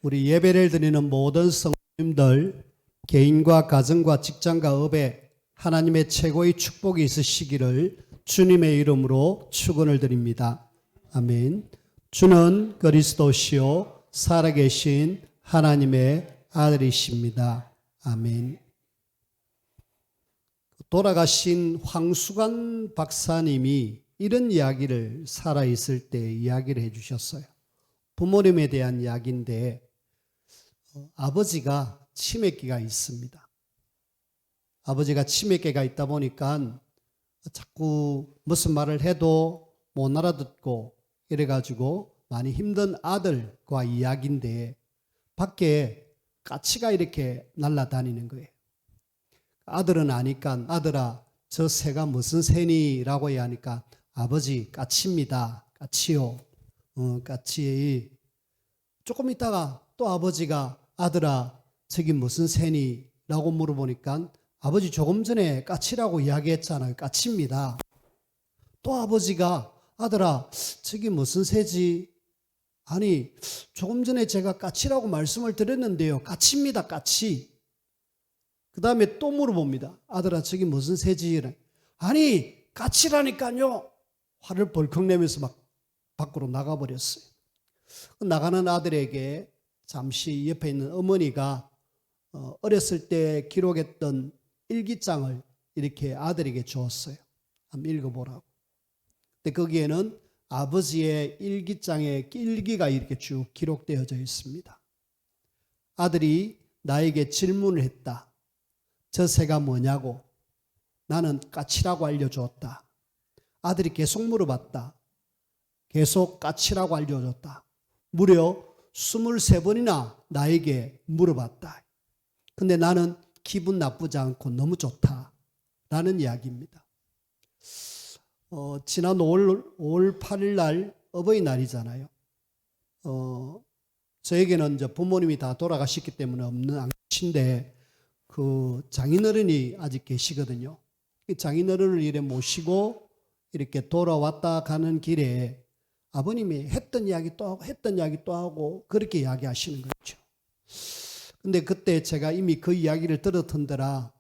우리 예배를 드리는 모든 성도님들, 개인과 가정과 직장과 업에 하나님의 최고의 축복이 있으시기를 주님의 이름으로 축원을 드립니다. 아멘. 주는 그리스도시요 살아계신 하나님의 아들이십니다. 아멘. 돌아가신 황수관 박사님이 이런 이야기를 살아있을 때 이야기를 해주셨어요. 부모님에 대한 이야기인데 아버지가 치매기가 있습니다. 아버지가 치매기가 있다 보니까 자꾸 무슨 말을 해도 못 알아듣고 이래가지고 많이 힘든 아들과 이야기인데 밖에 까치가 이렇게 날아다니는 거예요. 아들은 아니까 아들아 저 새가 무슨 새니? 라고 하니까 아버지 까치입니다. 까치요. 까치. 조금 있다가 또 아버지가 아들아 저기 무슨 새니? 라고 물어보니까 아버지 조금 전에 까치라고 이야기했잖아요. 까치입니다. 또 아버지가 아들아 저기 무슨 새지? 아니 조금 전에 제가 까치라고 말씀을 드렸는데요. 까치입니다. 까치. 그 다음에 또 물어봅니다. 아들아 저기 무슨 새지? 아니 까치라니까요. 화를 벌컥 내면서 막 밖으로 나가버렸어요. 나가는 아들에게 잠시 옆에 있는 어머니가 어렸을 때 기록했던 일기장을 이렇게 아들에게 주었어요. 한번 읽어보라고. 근데 거기에는 아버지의 일기장에 일기가 이렇게 쭉 기록되어져 있습니다. 아들이 나에게 질문을 했다. 저 새가 뭐냐고. 나는 까치라고 알려주었다. 아들이 계속 물어봤다. 계속 까치라고 알려줬다. 무려 23번이나 나에게 물어봤다. 근데 나는 기분 나쁘지 않고 너무 좋다. 라는 이야기입니다. 지난 5월 8일 날 어버이날이잖아요. 저에게는 이제 부모님이 다 돌아가셨기 때문에 없는 안 계신데 그 장인어른이 아직 계시거든요. 장인어른을 이래 모시고 이렇게 돌아왔다 가는 길에 아버님이 했던 이야기 또 하고 했던 이야기 또 하고 그렇게 이야기하시는 거죠. 근데 그때 제가 이미 그 이야기를 들었던데라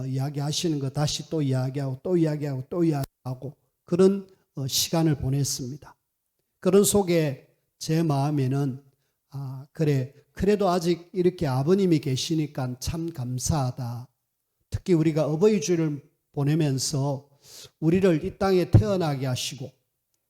이야기하시는 거 다시 또 이야기하고 또 이야기하고 또 이야기하고 그런 시간을 보냈습니다. 그런 속에 제 마음에는 그래도 아직 이렇게 아버님이 계시니까 참 감사하다. 특히 우리가 어버이주를 보내면서 우리를 이 땅에 태어나게 하시고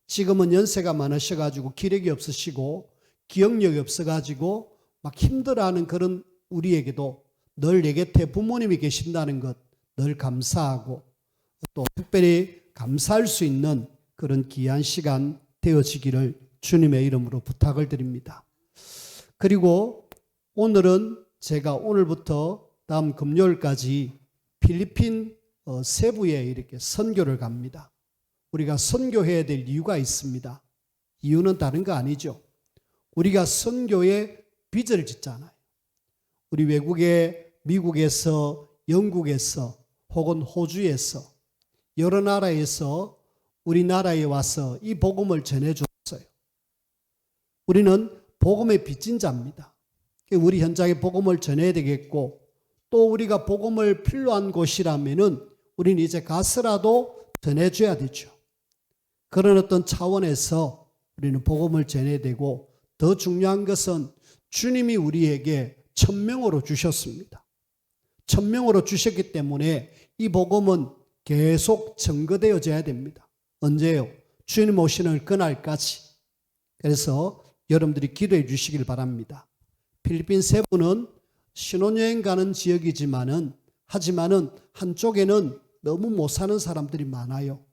지금은 연세가 많으셔가지고 기력이 없으시고 기억력이 없어가지고 막 힘들어하는 그런 우리에게도 늘 내 곁에 부모님이 계신다는 것 늘 감사하고 또 특별히 감사할 수 있는 그런 귀한 시간 되어지기를 주님의 이름으로 부탁을 드립니다. 그리고 오늘은 제가 오늘부터 다음 금요일까지 필리핀 세부에 이렇게 선교를 갑니다. 우리가 선교해야 될 이유가 있습니다. 이유는 다른 거 아니죠. 우리가 선교에 빚을 짓잖아요. 우리 외국에 미국에서 영국에서 혹은 호주에서 여러 나라에서 우리나라에 와서 이 복음을 전해줬어요. 우리는 복음의 빚진 자입니다. 우리 현장에 복음을 전해야 되겠고 또 우리가 복음을 필요한 곳이라면은 우리는 이제 가서라도 전해줘야 되죠. 그런 어떤 차원에서 우리는 복음을 전해야 되고 더 중요한 것은 주님이 우리에게 천명으로 주셨습니다. 천명으로 주셨기 때문에 이 복음은 계속 증거되어져야 됩니다. 언제요? 주님 오시는 그날까지. 그래서 여러분들이 기도해 주시길 바랍니다. 필리핀 세부는 신혼여행 가는 지역이지만은 하지만은 한쪽에는 너무 못 사는 사람들이 많아요.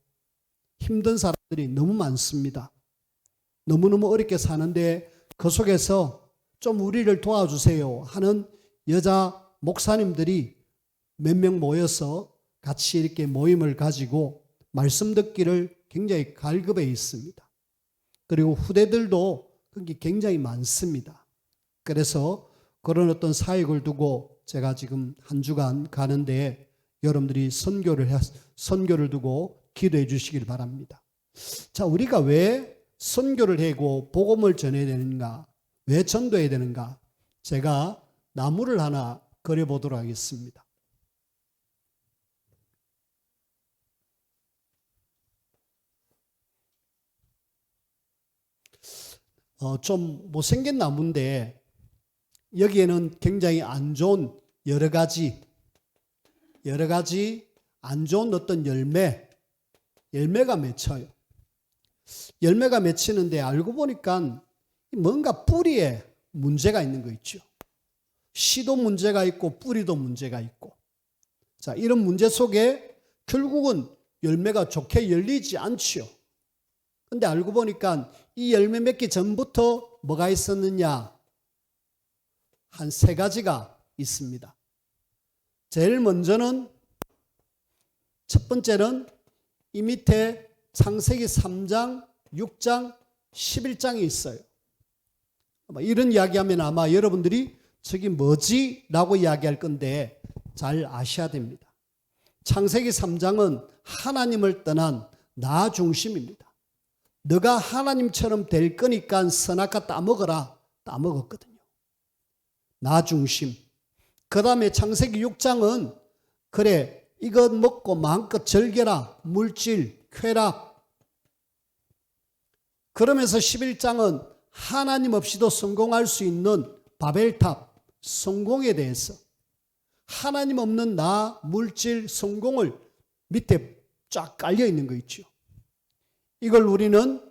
힘든 사람들이 너무 많습니다. 너무너무 어렵게 사는데 그 속에서 좀 우리를 도와주세요 하는 여자 목사님들이 몇 명 모여서 같이 이렇게 모임을 가지고 말씀 듣기를 굉장히 갈급해 있습니다. 그리고 후대들도 그게 굉장히 많습니다. 그래서 그런 어떤 사역을 두고 제가 지금 한 주간 가는데 여러분들이 선교를 두고 기도해 주시길 바랍니다. 자, 우리가 왜 선교를 하고 복음을 전해야 되는가? 왜 전도해야 되는가? 제가 나무를 하나 그려보도록 하겠습니다. 좀 못생긴 나무인데 여기에는 굉장히 안 좋은 여러 가지 안 좋은 어떤 열매가 맺혀요. 열매가 맺히는데 알고 보니까 뭔가 뿌리에 문제가 있는 거 있죠. 씨도 문제가 있고 뿌리도 문제가 있고. 자, 이런 문제 속에 결국은 열매가 좋게 열리지 않지요. 근데 알고 보니까 이 열매 맺기 전부터 뭐가 있었느냐? 한 3가지가 있습니다. 제일 먼저는 첫 번째는 이 밑에 창세기 3장, 6장, 11장이 있어요. 이런 이야기하면 아마 여러분들이 저기 뭐지? 라고 이야기할 건데 잘 아셔야 됩니다. 창세기 3장은 하나님을 떠난 나 중심입니다. 너가 하나님처럼 될 거니까 선악과 따먹어라. 따먹었거든요. 나 중심. 그 다음에 창세기 6장은 그래 이것 먹고 마음껏 즐겨라. 물질, 쾌락. 그러면서 11장은 하나님 없이도 성공할 수 있는 바벨탑, 성공에 대해서 하나님 없는 나, 물질, 성공을 밑에 쫙 깔려 있는 거 있죠. 이걸 우리는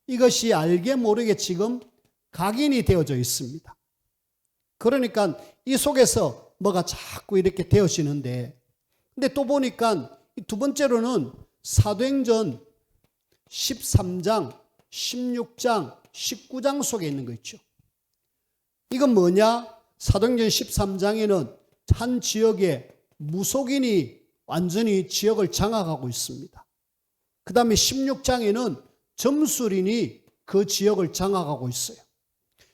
이것이 알게 모르게 지금 각인이 되어져 있습니다. 그러니까 이 속에서 뭐가 자꾸 이렇게 되어지는데 근데 또 보니까 두 번째로는 사도행전 13장, 16장, 19장 속에 있는 거 있죠. 이건 뭐냐? 사도행전 13장에는 한 지역에 무속인이 완전히 지역을 장악하고 있습니다. 그 다음에 16장에는 점술인이 그 지역을 장악하고 있어요.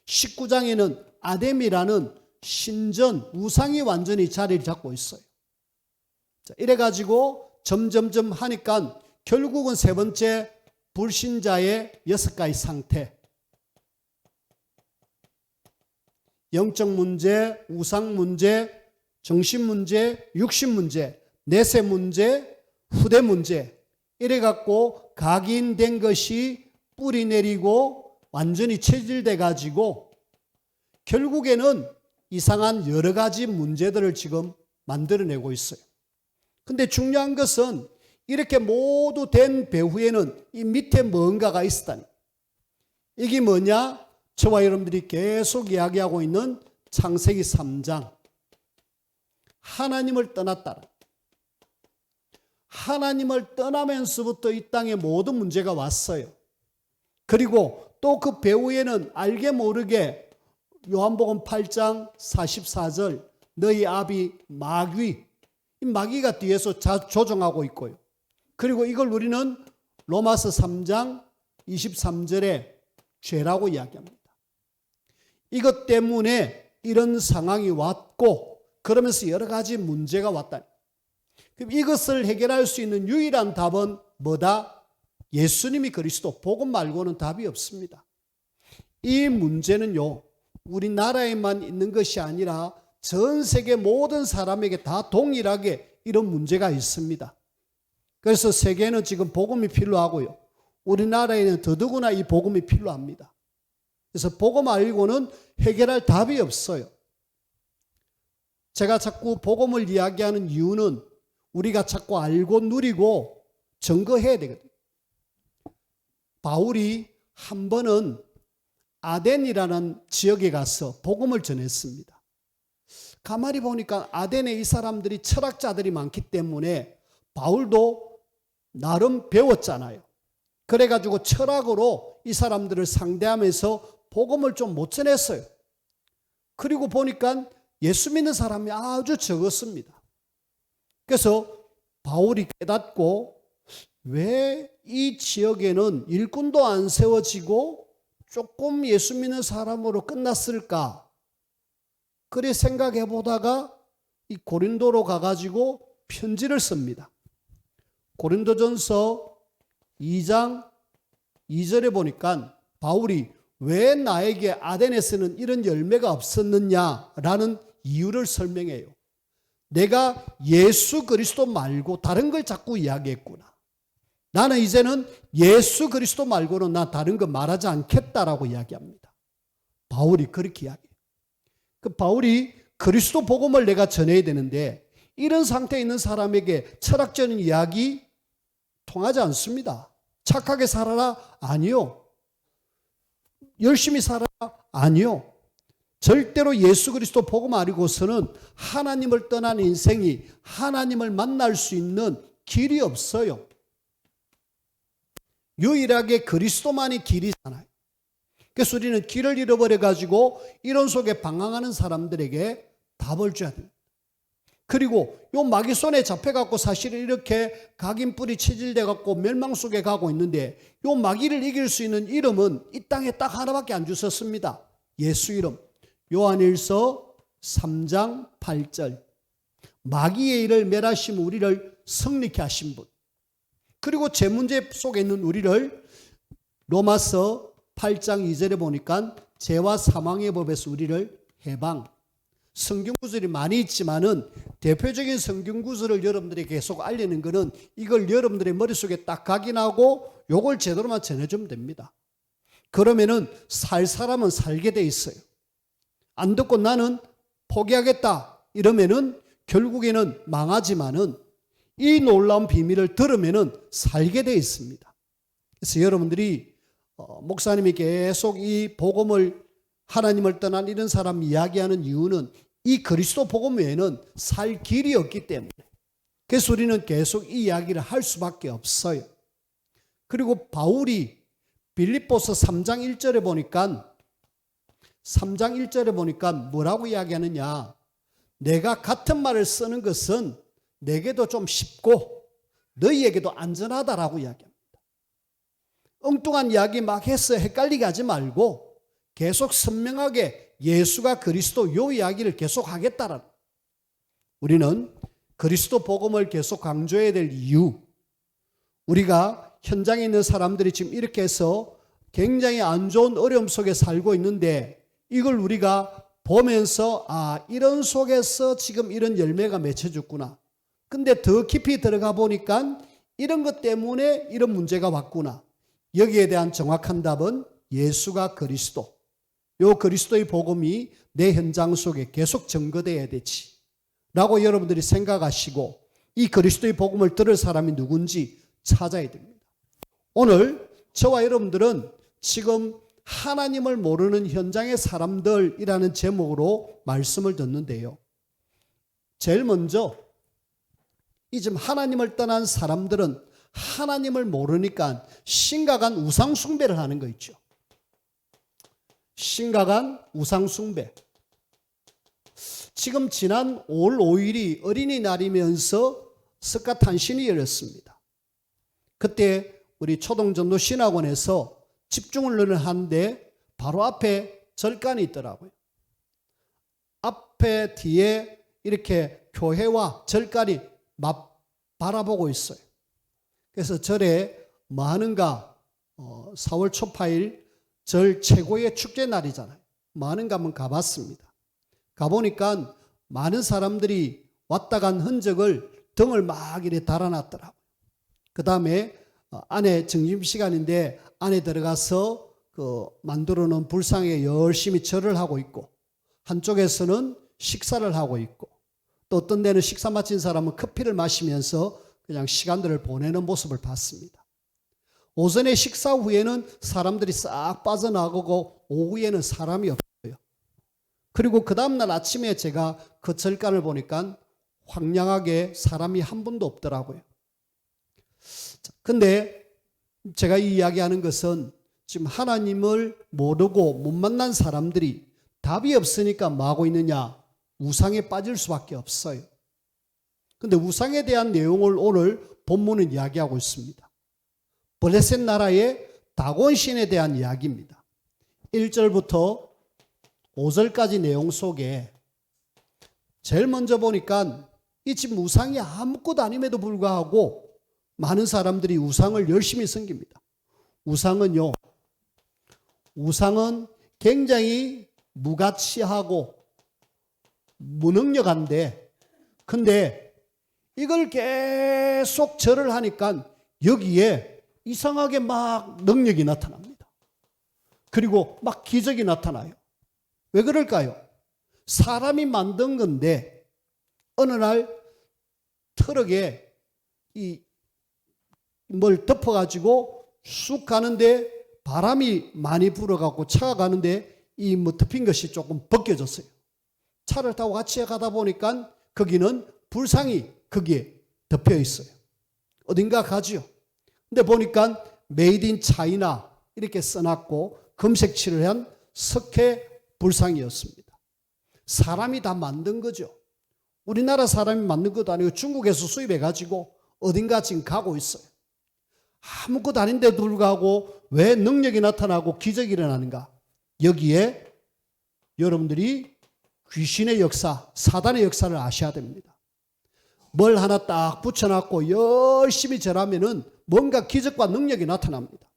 19장에는 아뎀이라는 신전, 우상이 완전히 자리를 잡고 있어요. 자, 이래가지고 점점점 하니까 결국은 3번째 불신자의 6가지 상태. 영적 문제, 우상 문제, 정신 문제, 육신 문제, 내세 문제, 후대 문제. 이래갖고 각인된 것이 뿌리 내리고 완전히 체질돼 가지고 결국에는 이상한 여러 가지 문제들을 지금 만들어내고 있어요. 근데 중요한 것은 이렇게 모두 된 배후에는 이 밑에 뭔가가 있었다니. 이게 뭐냐? 저와 여러분들이 계속 이야기하고 있는 창세기 3장. 하나님을 떠났다. 하나님을 떠나면서부터 이 땅에 모든 문제가 왔어요. 그리고 또 그 배후에는 알게 모르게 요한복음 8장 44절 너희 아비 마귀, 이 마귀가 뒤에서 조종하고 있고요. 그리고 이걸 우리는 로마서 3장 23절에 죄라고 이야기합니다. 이것 때문에 이런 상황이 왔고 그러면서 여러 가지 문제가 왔다. 그럼 이것을 해결할 수 있는 유일한 답은 뭐다? 예수님이 그리스도, 복음 말고는 답이 없습니다. 이 문제는요, 우리나라에만 있는 것이 아니라 전 세계 모든 사람에게 다 동일하게 이런 문제가 있습니다. 그래서 세계는 지금 복음이 필요하고요. 우리나라에는 더더구나 이 복음이 필요합니다. 그래서 복음 말고는 해결할 답이 없어요. 제가 자꾸 복음을 이야기하는 이유는 우리가 자꾸 알고 누리고 증거해야 되거든요. 바울이 한 번은 아덴이라는 지역에 가서 복음을 전했습니다. 가만히 보니까 아덴에 이 사람들이 철학자들이 많기 때문에 바울도 나름 배웠잖아요. 그래가지고 철학으로 이 사람들을 상대하면서 복음을 좀 못 전했어요. 그리고 보니까 예수 믿는 사람이 아주 적었습니다. 그래서 바울이 깨닫고 왜 이 지역에는 일꾼도 안 세워지고 조금 예수 믿는 사람으로 끝났을까? 그래 생각해 보다가 이 고린도로 가가지고 편지를 씁니다. 고린도전서 2장 2절에 보니까 바울이 왜 나에게 아덴에서는 이런 열매가 없었느냐라는 이유를 설명해요. 내가 예수 그리스도 말고 다른 걸 자꾸 이야기했구나. 나는 이제는 예수 그리스도 말고는 나 다른 거 말하지 않겠다라고 이야기합니다. 바울이 그렇게 이야기해요. 그 바울이 그리스도 복음을 내가 전해야 되는데 이런 상태에 있는 사람에게 철학적인 이야기 통하지 않습니다. 착하게 살아라? 아니요. 열심히 살아라? 아니요. 절대로 예수 그리스도 복음 아니고서는 하나님을 떠난 인생이 하나님을 만날 수 있는 길이 없어요. 유일하게 그리스도만이 길이잖아요. 그래서 우리는 길을 잃어버려가지고 이런 속에 방황하는 사람들에게 답을 줘야 됩니다. 그리고 요 마귀 손에 잡혀갖고 사실은 이렇게 각인뿔이 체질돼갖고 멸망 속에 가고 있는데 요 마귀를 이길 수 있는 이름은 이 땅에 딱 하나밖에 안 주셨습니다. 예수 이름. 요한일서 3장 8절. 마귀의 일을 멸하심 우리를 성리케 하신 분. 그리고 제 문제 속에 있는 우리를 로마서 8장 2절에 보니까 죄와 사망의 법에서 우리를 해방. 성경 구절이 많이 있지만은 대표적인 성경 구절을 여러분들이 계속 알리는 것은 이걸 여러분들의 머릿속에 딱 각인하고 요걸 제대로만 전해주면 됩니다. 그러면은 살 사람은 살게 돼 있어요. 안 듣고 나는 포기하겠다 이러면은 결국에는 망하지만은 이 놀라운 비밀을 들으면은 살게 돼 있습니다. 그래서 여러분들이 목사님이 계속 이 복음을 하나님을 떠난 이런 사람 이야기하는 이유는 이 그리스도 복음 외에는 살 길이 없기 때문에 그래서 우리는 계속 이 이야기를 할 수밖에 없어요. 그리고 바울이 빌립보서 3장 1절에 보니까 뭐라고 이야기하느냐. 내가 같은 말을 쓰는 것은 내게도 좀 쉽고 너희에게도 안전하다라고 이야기합니다. 엉뚱한 이야기 막 해서 헷갈리게 하지 말고 계속 선명하게 예수가 그리스도 요 이야기를 계속 하겠다라는. 우리는 그리스도 복음을 계속 강조해야 될 이유, 우리가 현장에 있는 사람들이 지금 이렇게 해서 굉장히 안 좋은 어려움 속에 살고 있는데 이걸 우리가 보면서 이런 속에서 지금 이런 열매가 맺혀졌구나. 근데 더 깊이 들어가 보니까 이런 것 때문에 이런 문제가 왔구나. 여기에 대한 정확한 답은 예수가 그리스도. 요 그리스도의 복음이 내 현장 속에 계속 증거되어야 되지 라고 여러분들이 생각하시고 이 그리스도의 복음을 들을 사람이 누군지 찾아야 됩니다. 오늘 저와 여러분들은 지금 하나님을 모르는 현장의 사람들이라는 제목으로 말씀을 듣는데요. 제일 먼저 이 지금 하나님을 떠난 사람들은 하나님을 모르니까 심각한 우상 숭배를 하는 거 있죠. 심각한 우상 숭배. 지금 지난 5월 5일이 어린이날이면서 석가탄신이 열렸습니다. 그때 우리 초동전도 신학원에서 집중훈련을 하는데 바로 앞에 절간이 있더라고요. 앞에 뒤에 이렇게 교회와 절간이 바라보고 있어요. 그래서 절에 뭐 하는가 4월 초파일 절 최고의 축제 날이잖아요. 뭐 하는가 한번 가봤습니다. 가보니까 많은 사람들이 왔다 간 흔적을 등을 막 이렇게 달아놨더라고요. 그 다음에 안에 점심시간인데 안에 들어가서 그 만들어 놓은 불상에 열심히 절을 하고 있고 한쪽에서는 식사를 하고 있고 또 어떤 데는 식사 마친 사람은 커피를 마시면서 그냥 시간들을 보내는 모습을 봤습니다. 오전에 식사 후에는 사람들이 싹 빠져나가고 오후에는 사람이 없어요. 그리고 그 다음날 아침에 제가 그 절간을 보니까 황량하게 사람이 한 분도 없더라고요. 근데 제가 이 이야기하는 것은 지금 하나님을 모르고 못 만난 사람들이 답이 없으니까 뭐 하고 있느냐? 우상에 빠질 수밖에 없어요. 근데 우상에 대한 내용을 오늘 본문은 이야기하고 있습니다. 블레셋 나라의 다곤 신에 대한 이야기입니다. 1절부터 5절까지 내용 속에 제일 먼저 보니까 이 집 우상이 아무것도 아님에도 불구하고 많은 사람들이 우상을 열심히 섬깁니다. 우상은요, 우상은 굉장히 무가치하고 무능력한데, 근데 이걸 계속 절을 하니까 여기에 이상하게 막 능력이 나타납니다. 그리고 막 기적이 나타나요. 왜 그럴까요? 사람이 만든 건데 어느 날 트럭에 뭘 덮어가지고 쑥 가는데 바람이 많이 불어갖고 차가 가는데 이 덮인 것이 조금 벗겨졌어요. 차를 타고 같이 가다 보니까 거기는 불상이 거기에 덮여 있어요. 어딘가 가지요. 근데 보니까 메이드 인 차이나 이렇게 써놨고 금색칠을 한 석회 불상이었습니다. 사람이 다 만든 거죠. 우리나라 사람이 만든 것도 아니고 중국에서 수입해가지고 어딘가 지금 가고 있어요. 아무것도 아닌데도 불구하고 왜 능력이 나타나고 기적이 일어나는가? 여기에 여러분들이 귀신의 역사, 사단의 역사를 아셔야 됩니다. 뭘 하나 딱 붙여놨고 열심히 절하면은 뭔가 기적과 능력이 나타납니다.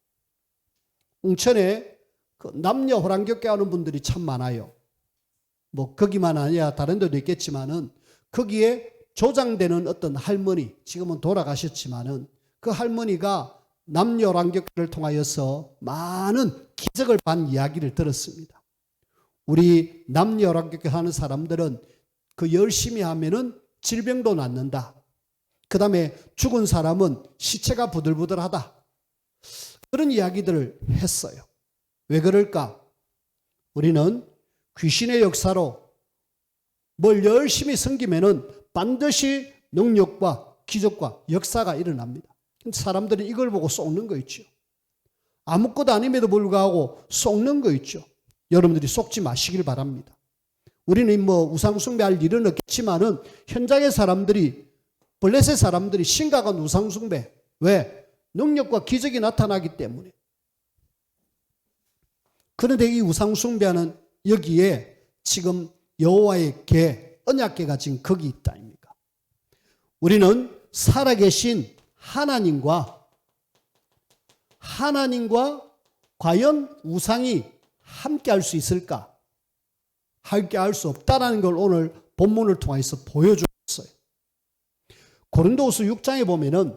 웅천에 그 남녀 호랑교회 하는 분들이 참 많아요. 뭐 거기만 아니라 다른 데도 있겠지만은 거기에 조장되는 어떤 할머니, 지금은 돌아가셨지만은 그 할머니가 남녀 호랑교회를 통하여서 많은 기적을 반 이야기를 들었습니다. 우리 남녀 호랑교회 하는 사람들은 그 열심히 하면은 질병도 낫는다. 그 다음에 죽은 사람은 시체가 부들부들하다. 그런 이야기들을 했어요. 왜 그럴까? 우리는 귀신의 역사로 뭘 열심히 섬기면은 반드시 능력과 기적과 역사가 일어납니다. 사람들은 이걸 보고 속는 거 있죠. 아무것도 아님에도 불구하고 속는 거 있죠. 여러분들이 속지 마시길 바랍니다. 우리는 뭐 우상 숭배할 일은 없겠지만은 현장의 사람들이, 블레셋 사람들이 심각한 우상 숭배. 왜? 능력과 기적이 나타나기 때문에. 그런데 이 우상 숭배하는 여기에 지금 여호와의 궤, 언약궤가 지금 거기 있다 아닙니까? 우리는 살아계신 하나님과 과연 우상이 함께 할 수 있을까? 함께 할 수 없다라는 걸 오늘 본문을 통해서 보여줬어요. 고린도후서 6장에 보면은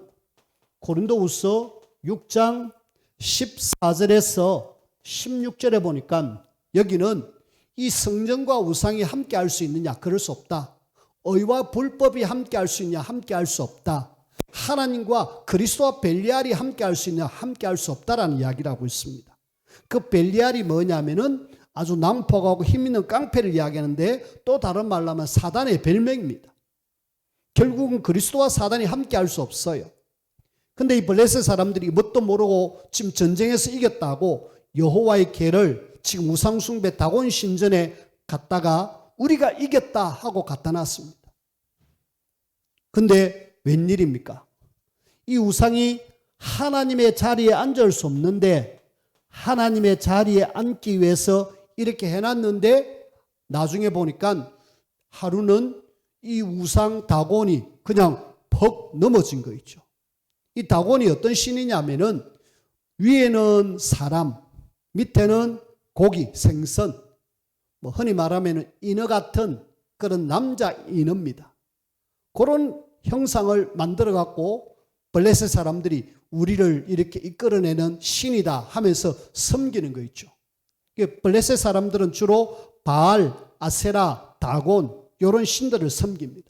고린도후서 6장 14절에서 16절에 보니까 여기는 이 성전과 우상이 함께 할 수 있느냐? 그럴 수 없다. 의와 불법이 함께 할 수 있냐? 함께 할 수 없다. 하나님과 그리스도와 벨리알이 함께 할 수 있냐? 함께 할 수 없다라는 이야기를 하고 있습니다. 그 벨리알이 뭐냐면은 아주 난폭하고 힘있는 깡패를 이야기하는데 또 다른 말로 하면 사단의 별명입니다. 결국은 그리스도와 사단이 함께 할 수 없어요. 근데 이 블레셋 사람들이 뭣도 모르고 지금 전쟁에서 이겼다고 여호와의 궤를 지금 우상숭배 다곤 신전에 갔다가 우리가 이겼다 하고 갖다 놨습니다. 근데 웬일입니까? 이 우상이 하나님의 자리에 앉을 수 없는데 하나님의 자리에 앉기 위해서 이렇게 해놨는데 나중에 보니까 하루는 이 우상 다곤이 그냥 퍽 넘어진 거 있죠. 이 다곤이 어떤 신이냐면은 위에는 사람, 밑에는 고기, 생선, 뭐 흔히 말하면 인어 같은 그런 남자 인어입니다. 그런 형상을 만들어 갖고 블레셋 사람들이 우리를 이렇게 이끌어내는 신이다 하면서 섬기는 거 있죠. 블레셋 사람들은 주로 바알, 아세라, 다곤 이런 신들을 섬깁니다.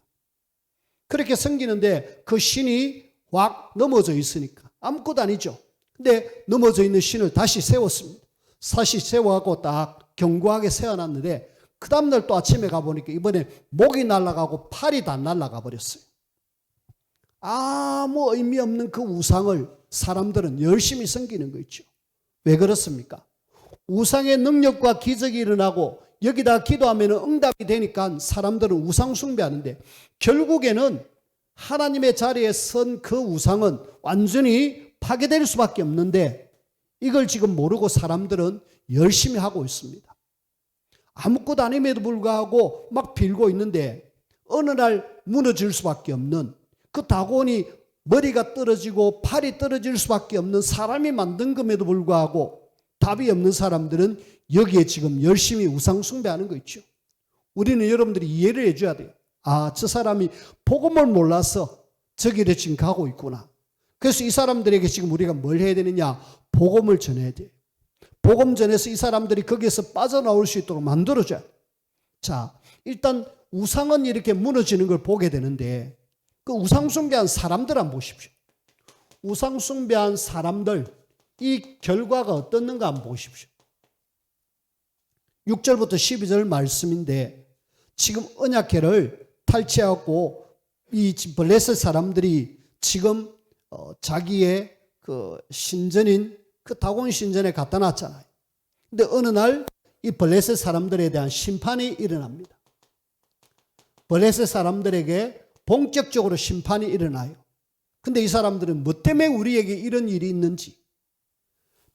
그렇게 섬기는데 그 신이 확 넘어져 있으니까 아무것도 아니죠. 근데 넘어져 있는 신을 다시 세웠습니다. 다시 세워갖고 딱 견고하게 세워놨는데 그 다음날 또 아침에 가보니까 이번에 목이 날아가고 팔이 다 날아가 버렸어요. 아무 의미 없는 그 우상을 사람들은 열심히 섬기는 거 있죠. 왜 그렇습니까? 우상의 능력과 기적이 일어나고 여기다 기도하면 응답이 되니까 사람들은 우상 숭배하는데 결국에는 하나님의 자리에 선 그 우상은 완전히 파괴될 수밖에 없는데 이걸 지금 모르고 사람들은 열심히 하고 있습니다. 아무것도 아님에도 불구하고 막 빌고 있는데 어느 날 무너질 수밖에 없는 그 다곤이 머리가 떨어지고 팔이 떨어질 수밖에 없는 사람이 만든 것에도 불구하고 다 답이 없는 사람들은 여기에 지금 열심히 우상 숭배하는 거 있죠. 우리는 여러분들이 이해를 해줘야 돼요. 아, 저 사람이 복음을 몰라서 저기를 지금 가고 있구나. 그래서 이 사람들에게 지금 우리가 뭘 해야 되느냐? 복음을 전해야 돼요. 복음 전해서 이 사람들이 거기에서 빠져나올 수 있도록 만들어줘야 돼요. 자, 일단 우상은 이렇게 무너지는 걸 보게 되는데 그 우상 숭배한 사람들 한번 보십시오. 우상 숭배한 사람들 이 결과가 어떻는가 한번 보십시오. 6절부터 12절 말씀인데 지금 언약궤를 탈취하고 이 블레셋 사람들이 지금 자기의 그 신전인 그 다곤 신전에 갖다 놨잖아요. 근데 어느 날 이 블레셋 사람들에 대한 심판이 일어납니다. 블레셋 사람들에게 본격적으로 심판이 일어나요. 근데 이 사람들은 뭐 때문에 우리에게 이런 일이 있는지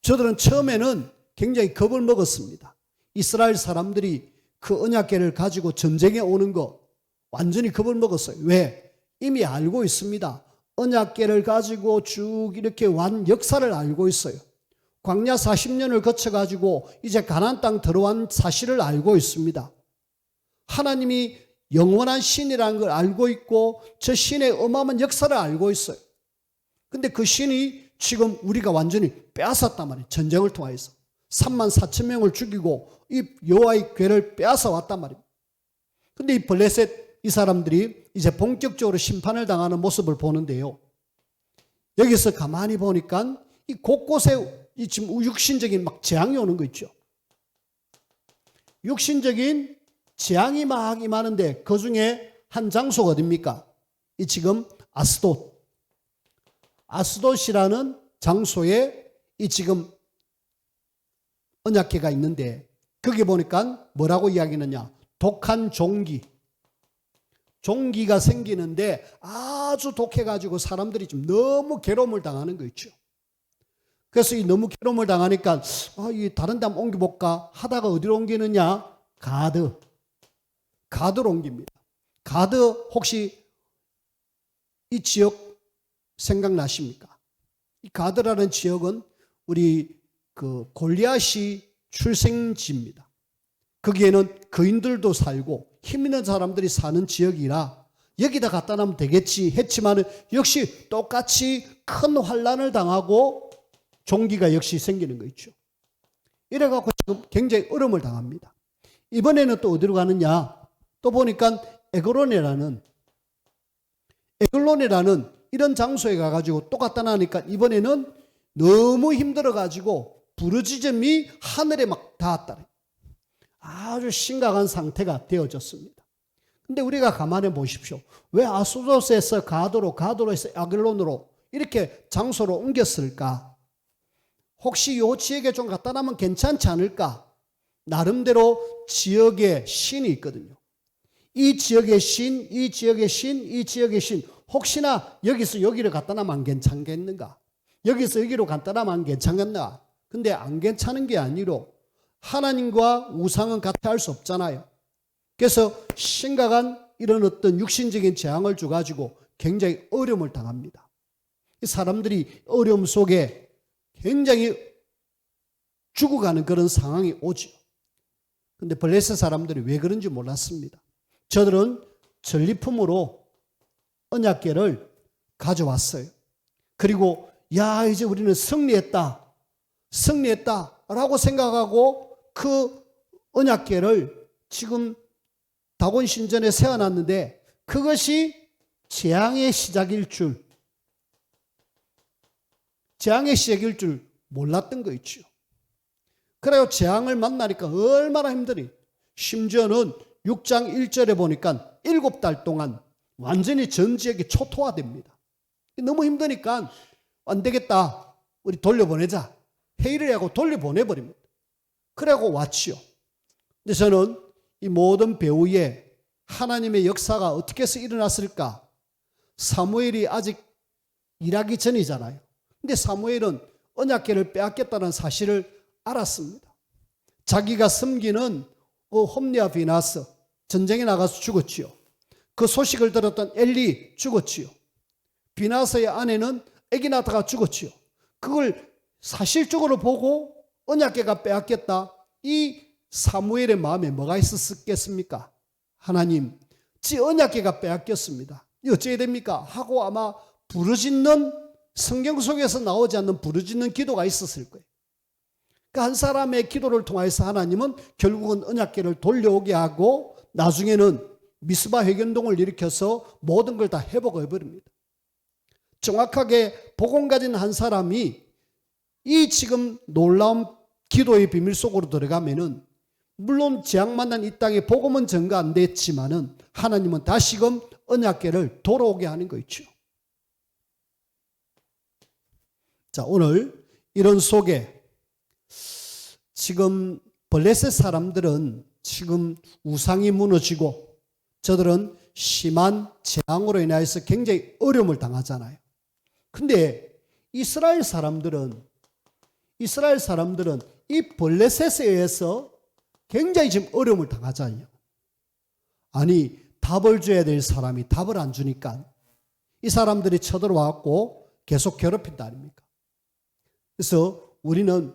저들은 처음에는 굉장히 겁을 먹었습니다. 이스라엘 사람들이 그 언약궤를 가지고 전쟁에 오는 거 완전히 겁을 먹었어요. 왜? 이미 알고 있습니다. 언약궤를 가지고 쭉 이렇게 완 역사를 알고 있어요. 광야 40년을 거쳐가지고 이제 가나안 땅 들어간 사실을 알고 있습니다. 하나님이 영원한 신이라는 걸 알고 있고 저 신의 어마어마한 역사를 알고 있어요. 근데 그 신이 지금 우리가 완전히 빼앗았단 말이에요. 전쟁을 통해서 34,000명을 죽이고 이 여호와의 궤를 빼앗아 왔단 말입니다. 근데 이 블레셋 이 사람들이 이제 본격적으로 심판을 당하는 모습을 보는데요. 여기서 가만히 보니까 이 곳곳에 이 지금 육신적인 막 재앙이 오는 거 있죠. 육신적인 재앙이 막 임하는데 그 중에 한 장소가 어딥니까? 이 지금 아스돗이라는 장소에 이 지금 언약궤가 있는데 거기 보니까 뭐라고 이야기하느냐? 독한 종기가 생기는데 아주 독해가지고 사람들이 좀 너무 괴로움을 당하는 거 있죠. 그래서 이 너무 괴로움을 당하니까 이 다른 데 한번 옮겨볼까 하다가 어디로 옮기느냐? 가드로 옮깁니다. 가드 혹시 이 지역 생각나십니까? 이 가드라는 지역은 우리 그 골리앗이 출생지입니다. 거기에는 거인들도 살고 힘 있는 사람들이 사는 지역이라 여기다 갖다 놔면 되겠지 했지만 역시 똑같이 큰 환난을 당하고 종기가 역시 생기는 거 있죠. 이래갖고 지금 굉장히 어려움을 당합니다. 이번에는 또 어디로 가느냐? 또 보니까 에글론이라는 이런 장소에 가가지고 또 갖다 놔니까 이번에는 너무 힘들어가지고 부르짖음이 하늘에 막 닿았다. 아주 심각한 상태가 되어졌습니다. 근데 우리가 가만히 보십시오. 왜 아스돗에서 가드로에서 에글론으로 이렇게 장소로 옮겼을까? 혹시 이 지역에 좀 갖다 놔면 괜찮지 않을까? 나름대로 지역의 신이 있거든요. 이 지역의 신, 이 지역의 신, 이 지역의 신. 혹시나 여기서 여기를 갖다 놔면 안 괜찮겠는가? 여기서 여기로 갖다 놔면 안 괜찮겠나? 근데 안 괜찮은 게 아니로 하나님과 우상은 같이 할 수 없잖아요. 그래서 심각한 이런 어떤 육신적인 재앙을 줘가지고 굉장히 어려움을 당합니다. 이 사람들이 어려움 속에 굉장히 죽어가는 그런 상황이 오죠. 근데 블레셋 사람들이 왜 그런지 몰랐습니다. 저들은 전리품으로 언약궤를 가져왔어요. 그리고 야 이제 우리는 승리했다라고 생각하고 그 언약궤를 지금 다곤 신전에 세워놨는데 그것이 재앙의 시작일 줄 몰랐던 거 있죠. 그래요. 재앙을 만나니까 얼마나 힘드니. 심지어는 6장 1절에 보니까 7달 동안 완전히 전 지역이 초토화됩니다. 너무 힘드니까 안 되겠다. 우리 돌려보내자. 회의를 하고 돌려보내버립니다. 그래고 왔지요. 근데 저는 이 모든 배후에 하나님의 역사가 어떻게 해서 일어났을까? 사무엘이 아직 일하기 전이잖아요. 근데 사무엘은 언약궤를 빼앗겼다는 사실을 알았습니다. 자기가 섬기는 홈리와 비나스 전쟁에 나가서 죽었지요. 그 소식을 들었던 엘리 죽었지요. 비나스의 아내는 아기 낳다가 죽었지요. 그걸 사실적으로 보고 언약궤가 빼앗겼다. 이 사무엘의 마음에 뭐가 있었겠습니까? 하나님, 지 언약궤가 빼앗겼습니다. 이 어찌해야 됩니까? 하고 아마 부르짖는, 성경 속에서 나오지 않는 부르짖는 기도가 있었을 거예요. 그 한 사람의 기도를 통해서 하나님은 결국은 언약궤를 돌려오게 하고 나중에는 미스바 회견동을 일으켜서 모든 걸 다 회복해 버립니다. 정확하게 복음 가진 한 사람이 이 지금 놀라운 기도의 비밀 속으로 들어가면은 물론 재앙만 난 이 땅에 복음은 전가 안 됐지만은 하나님은 다시금 언약궤를 돌아오게 하는 거 있죠. 자, 오늘 이런 속에 지금 블레셋 사람들은 지금 우상이 무너지고 저들은 심한 재앙으로 인하여서 굉장히 어려움을 당하잖아요. 근데 이스라엘 사람들은 이 블레셋에 의해서 굉장히 지금 어려움을 당하잖아요. 아니, 답을 줘야 될 사람이 답을 안 주니까 이 사람들이 쳐들어와갖고 계속 괴롭힌다 아닙니까? 그래서 우리는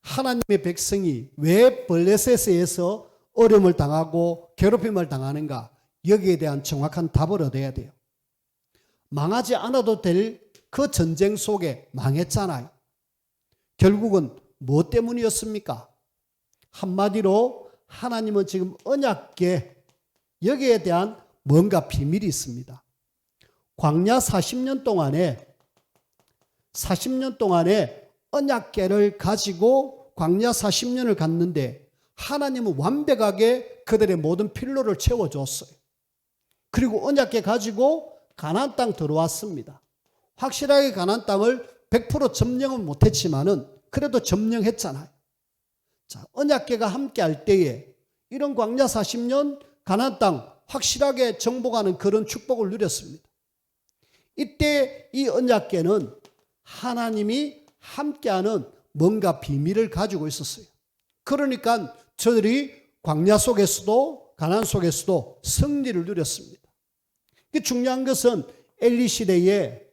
하나님의 백성이 왜 블레셋에 의해서 어려움을 당하고 괴롭힘을 당하는가, 여기에 대한 정확한 답을 얻어야 돼요. 망하지 않아도 될 그 전쟁 속에 망했잖아요. 결국은 무엇 때문이었습니까? 한마디로 하나님은 지금 언약궤, 여기에 대한 뭔가 비밀이 있습니다. 광야 40년 동안에 언약궤를 가지고 광야 40년을 갔는데 하나님은 완벽하게 그들의 모든 필요를 채워줬어요. 그리고 언약궤 가지고 가나안 땅 들어왔습니다. 확실하게 가나안 땅을 100% 점령은 못했지만은 그래도 점령했잖아요. 자, 언약궤가 함께할 때에 이런 광야 40년 가나안 땅 확실하게 정복하는 그런 축복을 누렸습니다. 이때 이 언약궤는 하나님이 함께하는 뭔가 비밀을 가지고 있었어요. 그러니까 저들이 광야 속에서도 가나안 속에서도 승리를 누렸습니다. 중요한 것은 엘리 시대의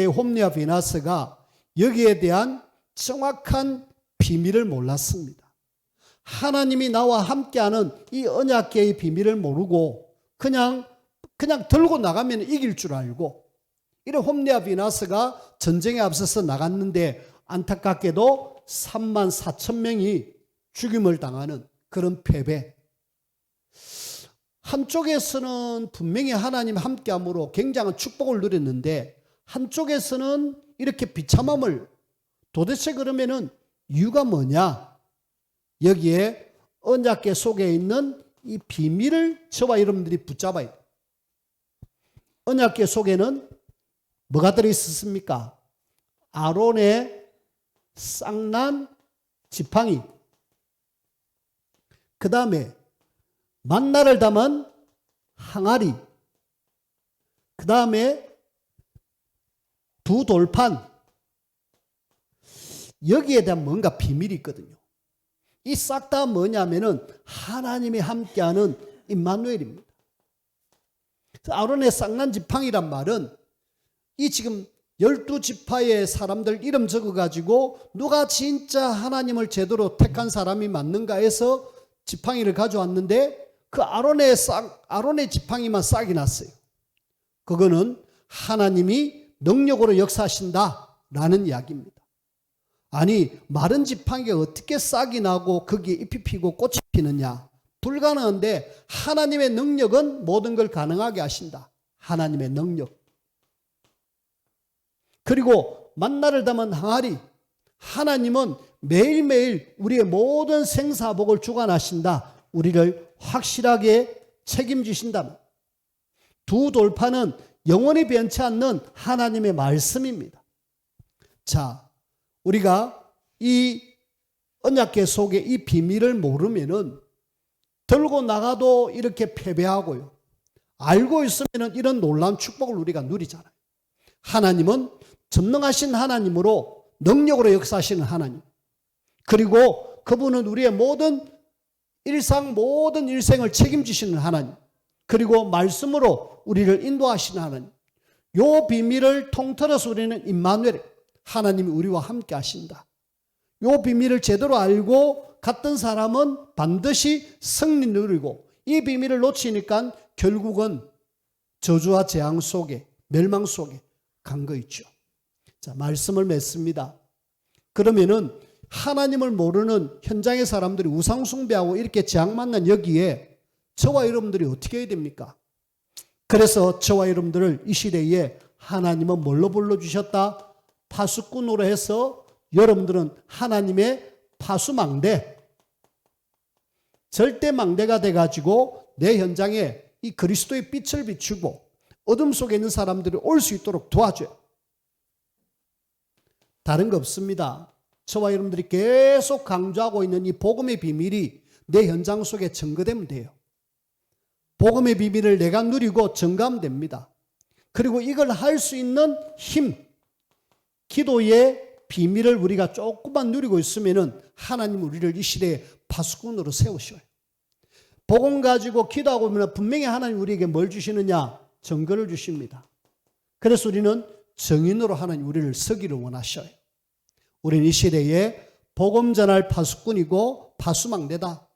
홈리와 비나스가 여기에 대한 정확한 비밀을 몰랐습니다. 하나님이 나와 함께하는 이 언약궤의 비밀을 모르고 그냥 들고 나가면 이길 줄 알고, 이런 홈리와 비나스가 전쟁에 앞서서 나갔는데 안타깝게도 3만 4천 명이 죽임을 당하는 그런 패배. 한쪽에서는 분명히 하나님 함께함으로 굉장한 축복을 누렸는데 한쪽에서는 이렇게 비참함을, 도대체 그러면은 이유가 뭐냐? 여기에 언약궤 속에 있는 이 비밀을 저와 여러분들이 붙잡아야 돼요. 언약궤 속에는 뭐가 들어있었습니까? 아론의 쌍난 지팡이, 그 다음에 만나를 담은 항아리, 그 다음에 두 돌판, 여기에 대한 뭔가 비밀이 있거든요. 이 싹 다 뭐냐면은 하나님이 함께하는 임마누엘입니다. 아론의 쌍난 지팡이란 말은 이 지금 12지파의 사람들 이름 적어가지고 누가 진짜 하나님을 제대로 택한 사람이 맞는가 해서 지팡이를 가져왔는데 그 아론의 지팡이만 싹이 났어요. 그거는 하나님이 능력으로 역사하신다라는 이야기입니다. 아니, 마른 지팡이가 어떻게 싹이 나고 거기에 잎이 피고 꽃이 피느냐? 불가능한데 하나님의 능력은 모든 걸 가능하게 하신다. 하나님의 능력. 그리고 만나를 담은 항아리, 하나님은 매일매일 우리의 모든 생사복을 주관하신다. 우리를 확실하게 책임지신다. 두 돌판은 영원히 변치 않는 하나님의 말씀입니다. 자, 우리가 이 언약궤 속에 이 비밀을 모르면은 들고 나가도 이렇게 패배하고요. 알고 있으면은 이런 놀라운 축복을 우리가 누리잖아요. 하나님은 전능하신 하나님으로 능력으로 역사하시는 하나님. 그리고 그분은 우리의 모든 일생을 책임지시는 하나님. 그리고 말씀으로 우리를 인도하시는 하나님. 요 비밀을 통틀어서 우리는 임마누엘, 하나님이 우리와 함께 하신다. 요 비밀을 제대로 알고 갔던 사람은 반드시 승리 누리고, 이 비밀을 놓치니까 결국은 저주와 재앙 속에, 멸망 속에 간 거 있죠. 자, 말씀을 맺습니다. 그러면은 하나님을 모르는 현장의 사람들이 우상숭배하고 이렇게 재앙 만난 여기에 저와 여러분들이 어떻게 해야 됩니까? 그래서 저와 여러분들을 이 시대에 하나님은 뭘로 불러주셨다? 파수꾼으로 해서 여러분들은 하나님의 파수망대, 절대 망대가 돼가지고 내 현장에 이 그리스도의 빛을 비추고 어둠 속에 있는 사람들이 올 수 있도록 도와줘요. 다른 거 없습니다. 저와 여러분들이 계속 강조하고 있는 이 복음의 비밀이 내 현장 속에 증거되면 돼요. 복음의 비밀을 내가 누리고 증거하면 됩니다. 그리고 이걸 할 수 있는 힘, 기도의 비밀을 우리가 조금만 누리고 있으면은 하나님 우리를 이 시대에 파수꾼으로 세우셔요. 복음 가지고 기도하고 보면 분명히 하나님 우리에게 뭘 주시느냐? 증거를 주십니다. 그래서 우리는 증인으로 하나님 우리를 서기를 원하셔요. 우리는 이 시대에 복음 전할 파수꾼이고 파수망대다.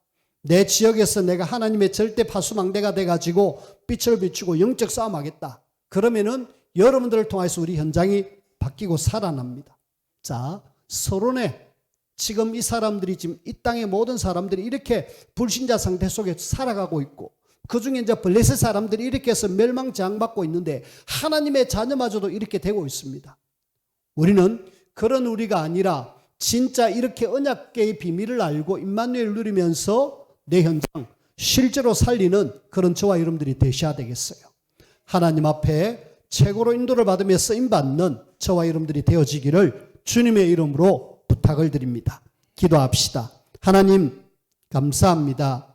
내 지역에서 내가 하나님의 절대 파수망대가 돼가지고 빛을 비추고 영적 싸움하겠다. 그러면은 여러분들을 통해서 우리 현장이 바뀌고 살아납니다. 자, 서론에 지금 이 사람들이 지금 이 땅의 모든 사람들이 이렇게 불신자 상태 속에 살아가고 있고, 그 중에 이제 블레셋 사람들이 이렇게 해서 멸망장받고 있는데 하나님의 자녀마저도 이렇게 되고 있습니다. 우리는 그런 우리가 아니라 진짜 이렇게 언약궤의 비밀을 알고 임마누엘 누리면서 내 현장 실제로 살리는 그런 저와 여러분들이 되셔야 되겠어요. 하나님 앞에 최고로 인도를 받으며 쓰임받는 저와 여러분들이 되어지기를 주님의 이름으로 부탁을 드립니다. 기도합시다. 하나님 감사합니다.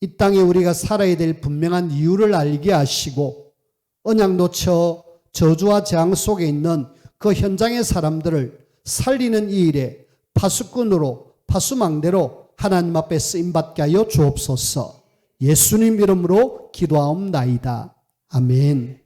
이 땅에 우리가 살아야 될 분명한 이유를 알게 하시고 언약 놓쳐 저주와 재앙 속에 있는 그 현장의 사람들을 살리는 이 일에 파수꾼으로 파수망대로 하나님 앞에 쓰임받게 하여 주옵소서. 예수님 이름으로 기도하옵나이다. 아멘.